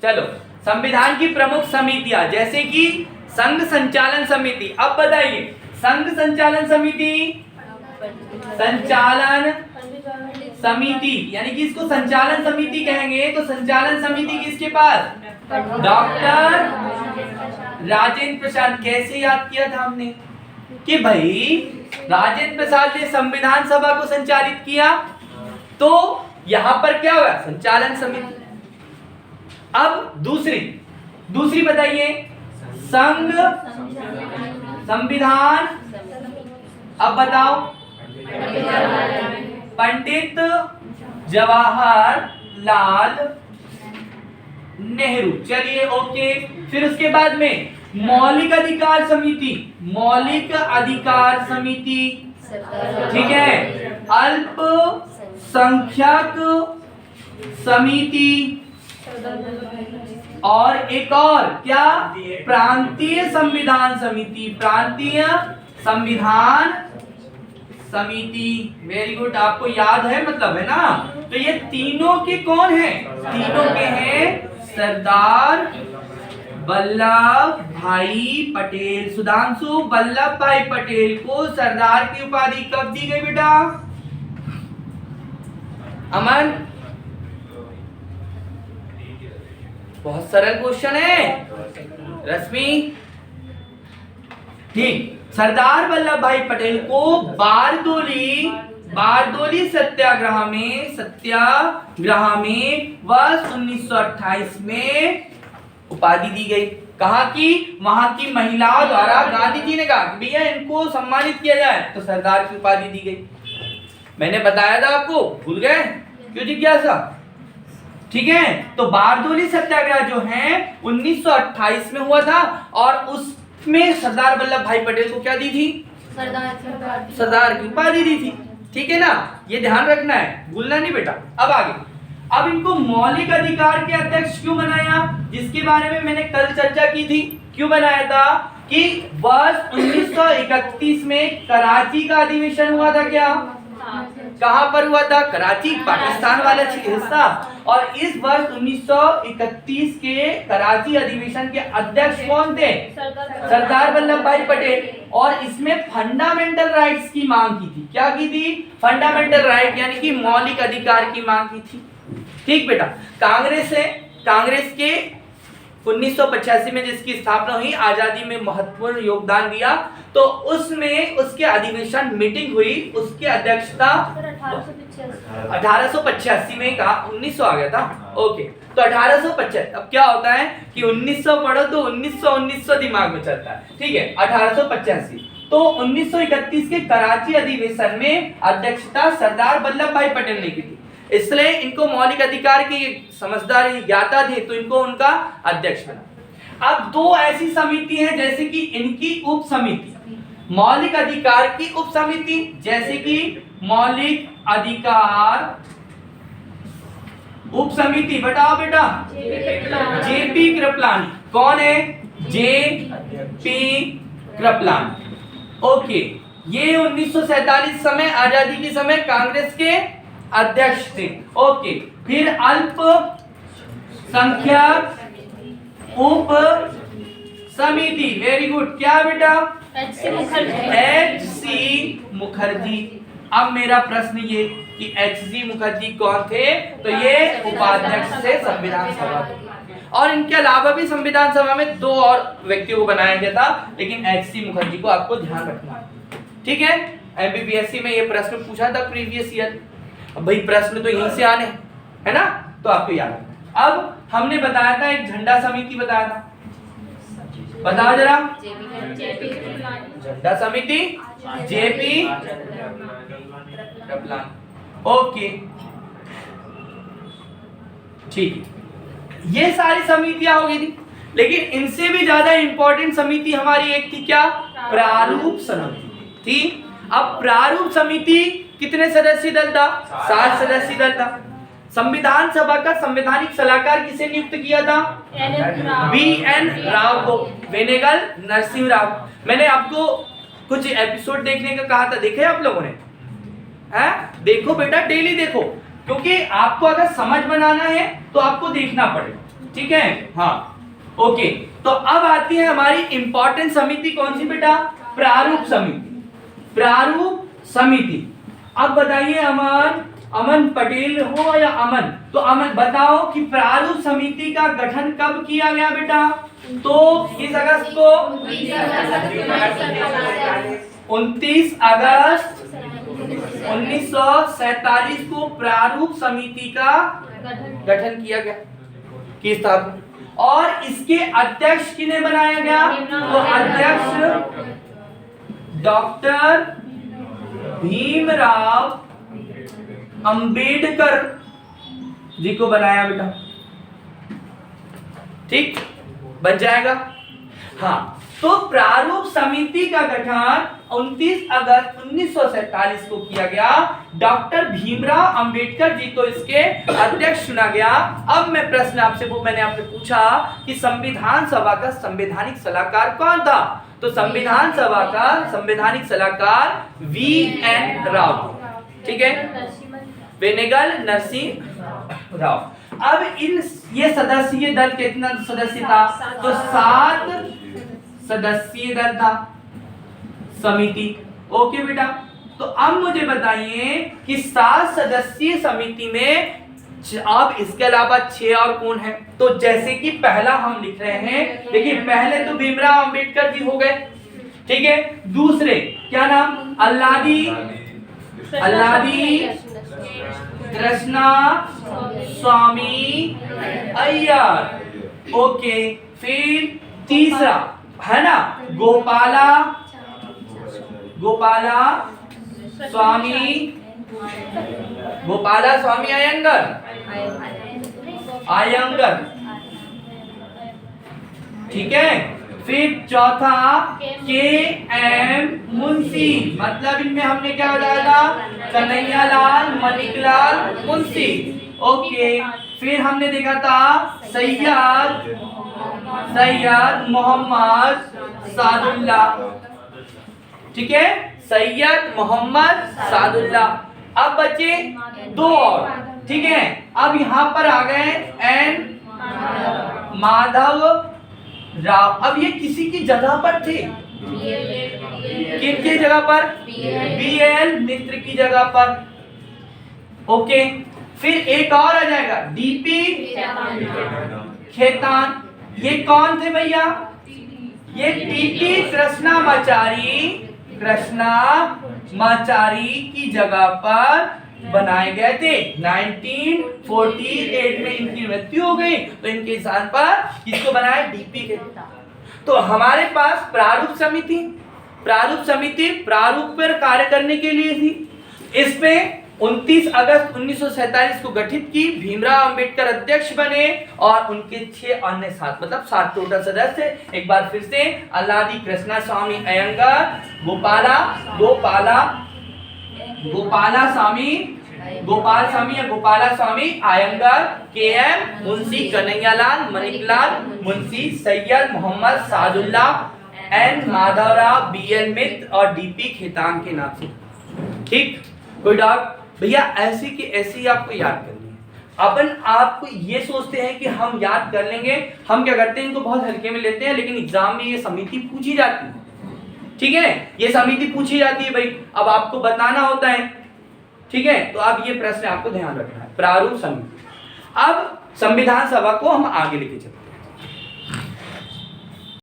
चलो, संविधान की प्रमुख समितियां जैसे कि संघ संचालन समिति। अब बताइए, संघ संचालन समिति, संचालन समिति यानी कि इसको संचालन समिति कहेंगे, तो संचालन समिति किसके पास? डॉक्टर राजेंद्र प्रसाद। कैसे याद किया था हमने कि भाई राजेंद्र प्रसाद ने संविधान सभा को संचालित किया, तो यहां पर क्या हुआ? संचालन समिति। अब दूसरी बताइए, संघ संविधान। अब बताओ, पंडित जवाहरलाल नेहरू। चलिए ओके। फिर उसके बाद में मौलिक अधिकार समिति, मौलिक अधिकार समिति, ठीक है। अल्पसंख्यक समिति, और एक और क्या? प्रांतीय संविधान समिति, प्रांतीय संविधान समिति। वेरी गुड, आपको याद है मतलब, है ना? तो ये तीनों के कौन है? तीनों के हैं सरदार वल्लभ भाई पटेल। सुधांशु, वल्लभ भाई पटेल को सरदार की उपाधि कब दी गई बेटा? अमन, बहुत सरल क्वेश्चन है। रश्मि, ठीक। सरदार वल्लभ भाई पटेल को बारदोली सत्याग्रह में वर्ष 1928 में उपाधि दी गई। कहा कि वहां की महिलाओं द्वारा गांधी जी ने कहा भैया इनको सम्मानित किया जाए, तो सरदार की उपाधि दी गई। मैंने बताया था आपको, भूल गए? क्यों जिज्ञासा? ठीक है। तो बारदोली सत्याग्रह जो है 1928 में हुआ था, और उसमें सरदार वल्लभ भाई पटेल को क्या दी थी? सरदार की उपाधि दी थी। ठीक है ना, ये ध्यान रखना है, भूलना नहीं बेटा। अब आगे, अब इनको मौलिक अधिकार के अध्यक्ष क्यों बनाया, जिसके बारे में मैंने कल चर्चा की थी। क्यों बनाया था कि वर्ष 1931 में कराची का अधिवेशन हुआ था। क्या? कहां पर हुआ था? कराची, पाकिस्तान वाला हिस्सा। और इस वर्ष 1931 के कराची अधिवेशन के अध्यक्ष कौन थे? सरदार वल्लभ भाई पटेल। और इसमें फंडामेंटल राइट्स की मांग की थी। क्या की थी? फंडामेंटल राइट यानी कि मौलिक अधिकार की मांग की थी। ठीक बेटा। कांग्रेस के 1985 में जिसकी स्थापना हुई, आजादी में महत्वपूर्ण योगदान दिया, तो उसमें उसके अधिवेशन मीटिंग हुई, उसकी अध्यक्षता 1885 में। कहा 1900 आ गया था, ओके। तो 1885। अब क्या होता है कि 1900 पढ़ो तो 1900 दिमाग में चलता है, ठीक है। 1885। तो 1931 के कराची अधिवेशन में अध्यक्षता सरदार वल्लभ भाई पटेल ने की थी, इसलिए इनको मौलिक अधिकार की समझदारी ज्ञाता थे, तो इनको उनका अध्यक्ष बना। अब दो ऐसी समिति हैं जैसे कि इनकी उप समिति, मौलिक अधिकार की उप समिति, जैसे कि मौलिक अधिकार उप समिति। बताओ बेटा, जेपी कृपलानी। कौन है? JP Kripalani, okay. ये 1947 समय, आजादी के समय कांग्रेस के अध्यक्ष थे, ओके। फिर अल्पसंख्यक उप समिति, वेरी गुड। क्या बेटा? एच.सी. मुखर्जी। अब मेरा प्रश्न ये कि एच.सी. मुखर्जी कौन थे? तो ये उपाध्यक्ष थे संविधान सभा के, और इनके अलावा भी संविधान सभा में दो और व्यक्तियों को बनाया गया था, लेकिन एच.सी. मुखर्जी को आपको ध्यान रखना है, ठीक है। एमपीपीएससी में ये प्रश्न पूछा था प्रीवियस ईयर। अब भाई प्रश्न तो यहीं से आने, है ना, तो आपको याद है। अब हमने बताया था एक झंडा समिति बताया था, बताओ जरा। झंडा समिति जेपी कृपलानी, ओके, ठीक। ये सारी समितियां हो गई थी, लेकिन इनसे भी ज्यादा इंपॉर्टेंट समिति हमारी एक थी, क्या? प्रारूप समिति थी। अब प्रारूप समिति कितने सदस्यीय दल था? 7 सदस्यीय दल था। संविधान सभा का संवैधानिक सलाहकार किसे नियुक्त किया था? वी.एन. राव को, वेनेगल नरसिंह राव। मैंने आपको कुछ एपिसोड देखने का कहा था, देखे आप लोगों ने? हैं? देखो बेटा, डेली देखो, क्योंकि आपको अगर समझ बनाना है तो आपको देखना पड़ेगा। ठीक है, हाँ ओके। तो अब आती है हमारी इंपॉर्टेंट समिति, कौन सी बेटा? प्रारूप समिति। प्रारूप समिति। अब बताइए अमन पटेल हो या अमन, तो अमन बताओ कि प्रारूप समिति का गठन कब किया गया बेटा? तो किस अगस्त को? 29 अगस्त 1947 को प्रारूप समिति का गठन किया गया, किस स्थापना, और इसके अध्यक्ष किन्हें बनाया गया? तो अध्यक्ष डॉक्टर भीमराव अंबेडकर जी को बनाया बेटा। ठीक, बन जाएगा। हाँ, तो प्रारूप समिति का गठन 29 अगस्त 1947 को किया गया। डॉक्टर भीमराव अंबेडकर जी को इसके अध्यक्ष चुना गया। अब मैं प्रश्न आपसे, वो मैंने आपसे पूछा कि संविधान सभा का संवैधानिक सलाहकार कौन था? तो संविधान सभा का संवैधानिक सलाहकार वी.एन. राव, ठीक है, वेनेगल नरसिंह राव। अब ये सदस्यीय दल कितना सदस्य था? तो 7 सदस्यीय दल था समिति। ओके बेटा, तो अब मुझे बताइए कि 7 सदस्यीय समिति में अब इसके अलावा 6 और कौन है? तो जैसे कि पहला हम लिख रहे हैं, देखिए पहले तो भीमराव अंबेडकर जी हो गए, ठीक है। दूसरे क्या नाम? अल्लादी कृष्णा स्वामी अय्यर। ओके, फिर तीसरा है ना गोपाला स्वामी अयंगर, ठीक है। फिर चौथा के.एम. मुंशी, मतलब इनमें हमने क्या बताया था? कन्हैयालाल मणिकलाल मुंशी। ओके, फिर हमने देखा था सैयद मोहम्मद सादुल्ला, ठीक है, सैयद मोहम्मद सादुल्ला। अब बचे 2 और, ठीक है। अब यहाँ पर आ गए एन माधव राव। अब ये किसी की जगह पर थे, किनकी जगह पर? बी.एल. मित्र की जगह पर। ओके, फिर एक और आ जाएगा डी.पी. खेतान। ये कौन थे भैया? ये टी.टी. कृष्णामाचारी की जगह पर बनाए गए थे। 1948 में इनकी मृत्यु हो गई, तो इनके स्थान पर किसको बनाया? डी.पी. के। तो हमारे पास प्रारूप समिति प्रारूप पर कार्य करने के लिए थी। इसमें 29 अगस्त 1947 को गठित की, भीमराव अंबेडकर अध्यक्ष बने और उनके 6 अन्य साथ, मतलब 7 टोटल सदस्य। एक बार फिर से Alladi Krishna Swami Ayyangar, Gopala Swami Ayyangar, K M. Munshi, Kanhaiyalal Maniklal Munshi, Syed Mohammad Saadulla, N Madhavrao, B L. Mitra और डी.पी. खेतान के नाम से। ठीक, कोई डाउट? भैया ऐसी की ऐसी आपको याद करनी है। अपन आपको ये सोचते हैं कि हम याद कर लेंगे, हम क्या करते हैं, इनको बहुत हल्के में लेते हैं, लेकिन एग्जाम में ये समिति पूछी जाती है, ठीक है, ये समिति पूछी जाती है भाई, अब आपको बताना होता है, ठीक है। तो अब ये प्रश्न आपको ध्यान रखना है, प्रारूप समिति। अब संविधान सभा को हम आगे लेके चलते हैं।